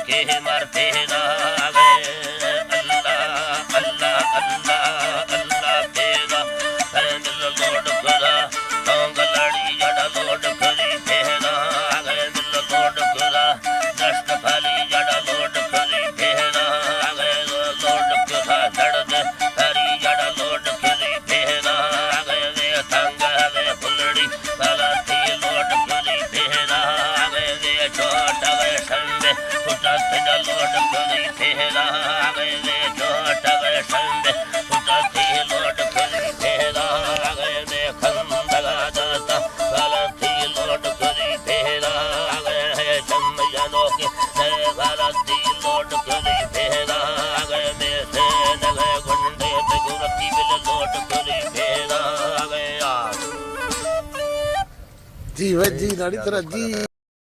के मरते ना गए अल्लाह अल्लाह अल्लाह अल्लाह तेरा दिल लोड करा टोंग लड़ी जड़ लोड करी तेरा गए दिल लोड करा दस्त फली जड़ लोड करी तेरा गए लोड करा जड़ दे हरी जड़ लोड करी तेरा गए वे तंग गए फुलड़ी साला थी लोड करी तेरा गए वे छोटा वे संदे उठा तेरा लोड करी तेरा गए वे छोटा वे संदे उठा थी लोड करी तेरा गए वे खंडगा जाता साला थी लोड करी तेरा गए है चंदयानों के साला थी लोड करी तेरा गए वे से नगे गुंडे ते गुरती बिल लोड करी तेरा गया जी भाई जी नाड़ी तरह जी